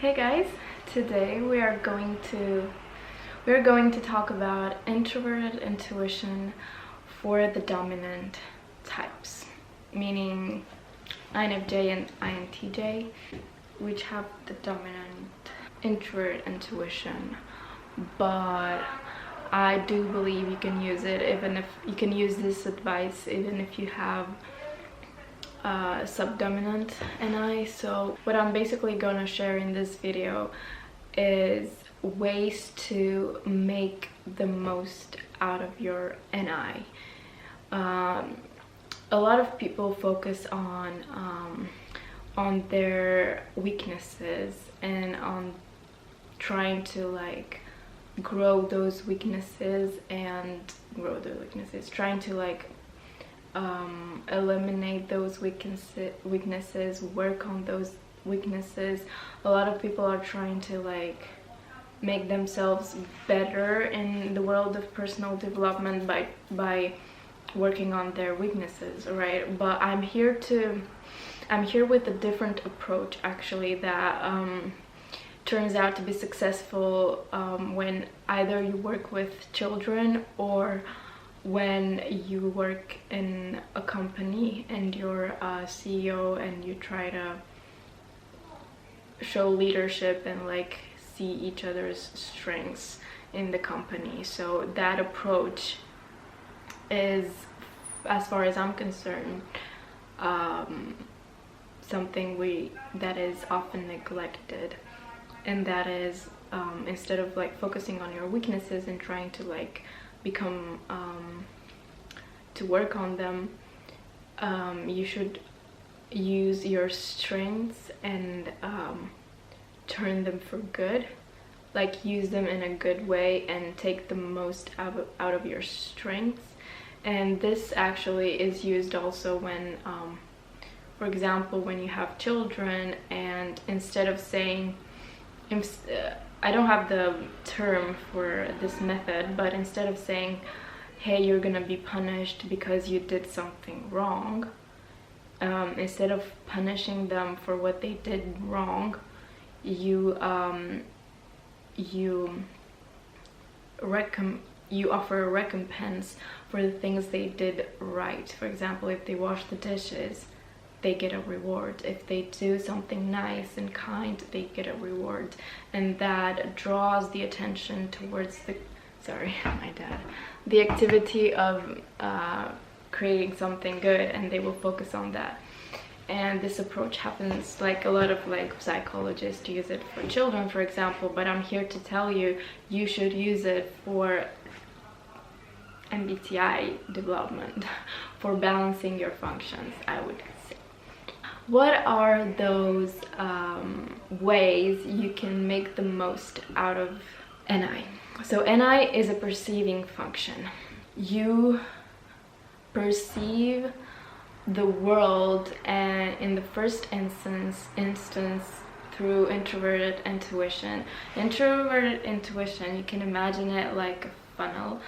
Hey guys, today we're going to talk about introverted intuition for the dominant types, meaning INFJ and INTJ, which have the dominant introvert intuition. But I do believe you can use it, even if you can use this advice even if you have subdominant NI. So what I'm basically gonna share in this video is ways to make the most out of your NI. A lot of people focus on their weaknesses and on trying to like grow those weaknesses trying to like eliminate those weaknesses, work on those weaknesses. A lot of people are trying to like make themselves better in the world of personal development by working on their weaknesses, right? But I'm here with a different approach actually that turns out to be successful when either you work with children or when you work in a company and you're a CEO and you try to show leadership and like see each other's strengths in the company. So that approach is, as far as I'm concerned, something that is often neglected, and that is instead of like focusing on your weaknesses and trying to like become to work on them, you should use your strengths and turn them for good, like use them in a good way and take the most out of your strengths. And this actually is used also when for example, when you have children, and instead of saying, I don't have the term for this method, but instead of saying, hey, you're gonna be punished because you did something wrong, instead of punishing them for what they did wrong, you offer a recompense for the things they did right. For example, if they wash the dishes, they get a reward. If they do something nice and kind, they get a reward. And that draws the attention towards the activity of creating something good, and they will focus on that. And this approach happens, like a lot of like psychologists use it for children, for example, but I'm here to tell you, you should use it for MBTI development, for balancing your functions, I would say. What are those ways you can make the most out of NI? So NI is a perceiving function. You perceive the world, and in the first instance through introverted intuition. Introverted intuition, you can imagine it like a funnel,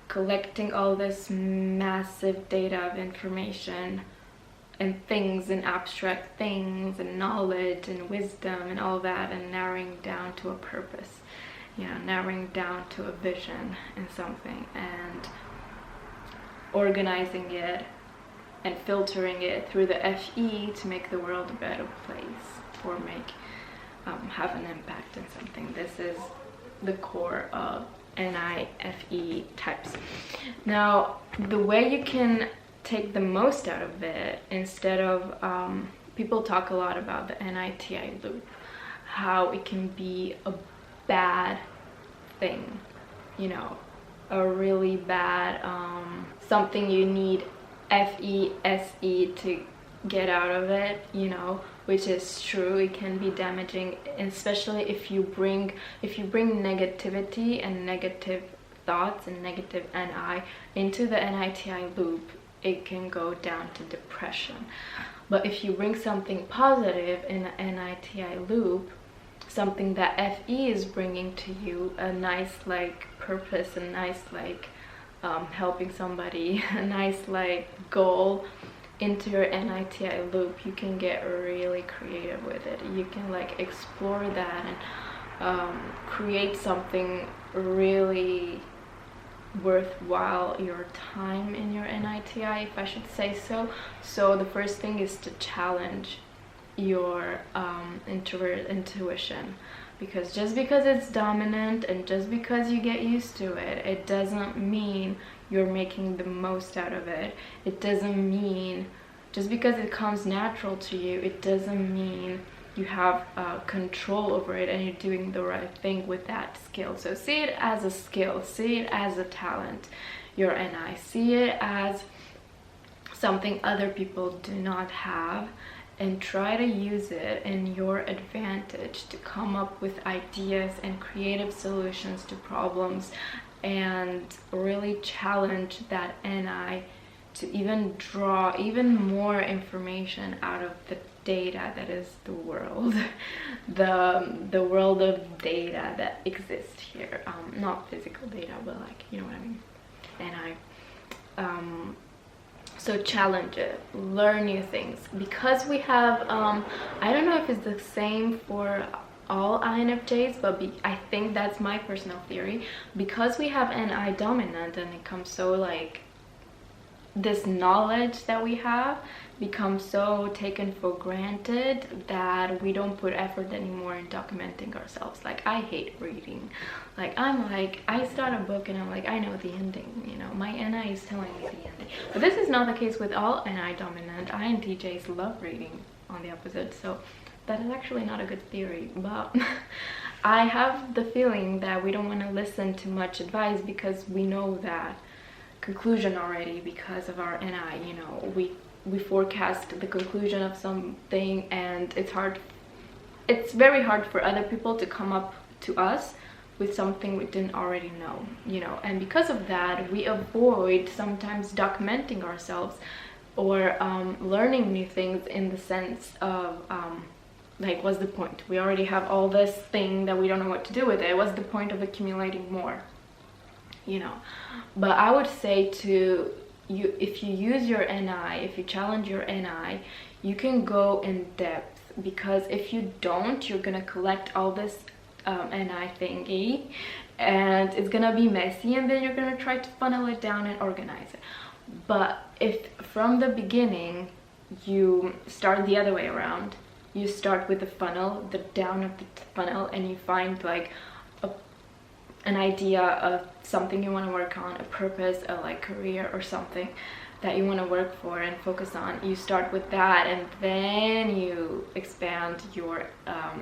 collecting all this massive data of information and things and abstract things and knowledge and wisdom and all that, and narrowing down to a purpose, narrowing down to a vision and something, and organizing it and filtering it through the FE to make the world a better place, or have an impact on something. This is the core of NI-FE types. Now, the way you can take the most out of it, instead of people talk a lot about the NITI loop, how it can be a bad thing, a really bad something you need FE-SE to get out of it, which is true. It can be damaging, especially if you bring negativity and negative thoughts and negative NI into the NITI loop. It can go down to depression. But if you bring something positive in the NITI loop, something that FE is bringing to you, a nice like purpose, a nice like helping somebody, a nice like goal, into your NITI loop, you can get really creative with it. You can like explore that and create something really worthwhile your time in your NITI, if I should say so. So the first thing is to challenge your introverted intuition, because just because it's dominant and just because you get used to it, it doesn't mean you're making the most out of it. It doesn't mean, just because it comes natural to you, it doesn't mean you have control over it and you're doing the right thing with that skill. So see it as a skill, see it as a talent, your NI. See it as something other people do not have, and try to use it in your advantage to come up with ideas and creative solutions to problems, and really challenge that NI to even draw even more information out of the data that is the world, the world of data that exists here, not physical data, but like, you know what I mean. And so challenge it, learn new things, because we have I don't know if it's the same for all INFJs, but I think that's my personal theory, because we have NI dominant, and it comes so like, this knowledge that we have becomes so taken for granted that we don't put effort anymore in documenting ourselves. Like, I hate reading. Like, I start a book and I'm like, I know the ending, you know, my NI is telling me the ending. But this is not the case with all NI dominant. INTJs love reading, on the opposite, so that is actually not a good theory. But I have the feeling that we don't want to listen to much advice, because we know that conclusion already because of our NI. You know, we forecast the conclusion of something, and it's very hard for other people to come up to us with something we didn't already know, you know. And because of that, we avoid sometimes documenting ourselves or learning new things, in the sense of like, what's the point? We already have all this thing that we don't know what to do with it. What's the point of accumulating more, you know? But I would say to you, if you use your NI, if you challenge your NI, you can go in depth, because if you don't, you're gonna collect all this NI thingy, and it's gonna be messy, and then you're gonna try to funnel it down and organize it. But if from the beginning you start the other way around, you start with the funnel, the down of the funnel, and you find like an idea of something you want to work on, a purpose, a like career or something that you want to work for and focus on. You start with that, and then you expand your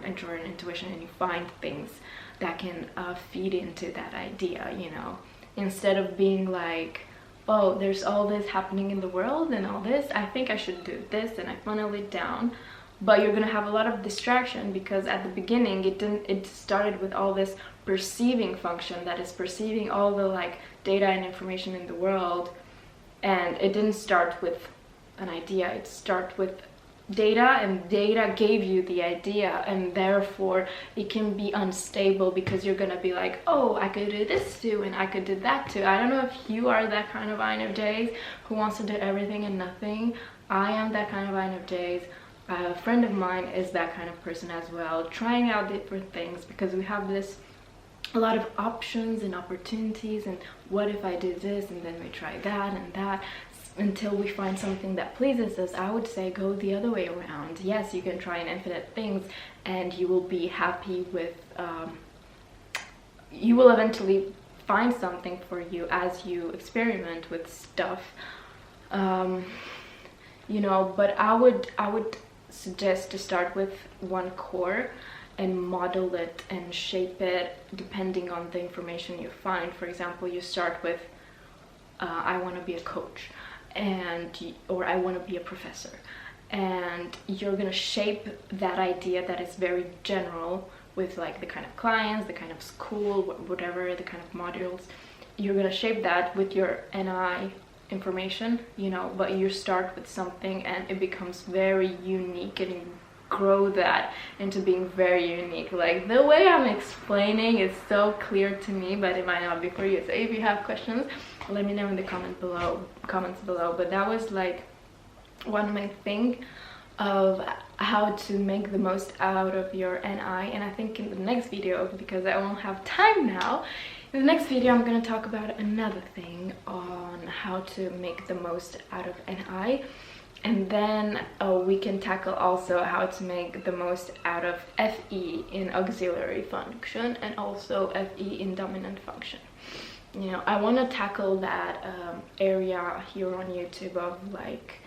introverted intuition, and you find things that can feed into that idea, you know, instead of being like, oh, there's all this happening in the world and all this, I think I should do this, and I funnel it down. But you're gonna have a lot of distraction, because at the beginning it started with all this perceiving function that is perceiving all the like data and information in the world, and it didn't start with an idea. It started with data, and data gave you the idea, and therefore it can be unstable, because you're gonna be like, oh, I could do this too, and I could do that too. I don't know if you are that kind of INFJs who wants to do everything and nothing. I am that kind of INFJs. A friend of mine is that kind of person as well, trying out different things, because we have a lot of options and opportunities, and what if I do this, and then we try that and that until we find something that pleases us. I would say go the other way around. Yes, you can try an infinite things, and you will be happy with you will eventually find something for you as you experiment with stuff, you know. But I would suggest to start with one core and model it and shape it depending on the information you find. For example, you start with I want to be a coach, or I want to be a professor, and you're gonna shape that idea that is very general with like the kind of clients, the kind of school, whatever, the kind of modules. You're gonna shape that with your NI information, you know, but you start with something and it becomes very unique, and you grow that into being very unique. Like, the way I'm explaining is so clear to me, but it might not be for you. So if you have questions, let me know in the comments below. But that was like one might think of how to make the most out of your NI. And I think in the next video, because I won't have time now, in the next video I'm going to talk about another thing on how to make the most out of NI. And then we can tackle also how to make the most out of FE in auxiliary function and also FE in dominant function. You know, I want to tackle that area here on YouTube of like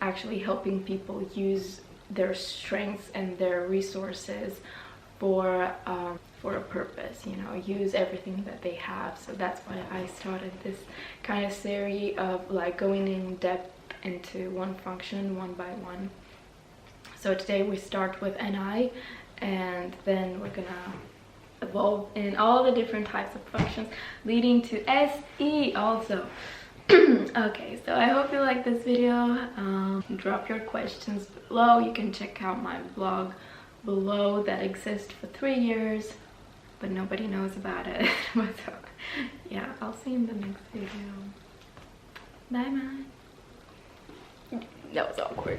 actually helping people use their strengths and their resources for a purpose, you know, use everything that they have. So that's why I started this kind of series of like going in depth into one function one by one. So today we start with NI, and then we're gonna evolve in all the different types of functions leading to SE also. Okay, so I hope you like this video. Drop your questions below. You can check out my blog below that exists for 3 years, but nobody knows about it. So yeah, I'll see you in the next video. Bye bye. That was awkward.